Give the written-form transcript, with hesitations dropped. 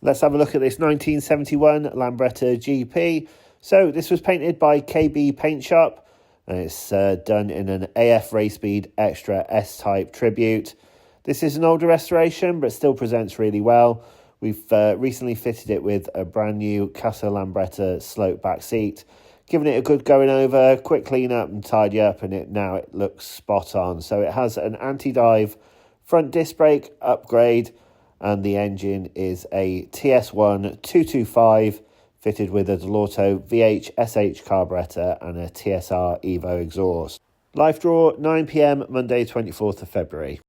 Let's have a look at this 1971 Lambretta GP. So this was painted by KB Paintshop, and it's done in an AF Rayspeed Extra S-Type tribute. This is an older restoration, but still presents really well. We've recently fitted it with a brand new Casa Lambretta slope back seat, giving it a good going over, quick clean up and tidy up, and now it looks spot on. So it has an anti-dive front disc brake upgrade, and the engine is a TS1 225 fitted with a Dellorto VHSH carburetor and a TSR Evo exhaust. Live draw 9 PM Monday 24th of February.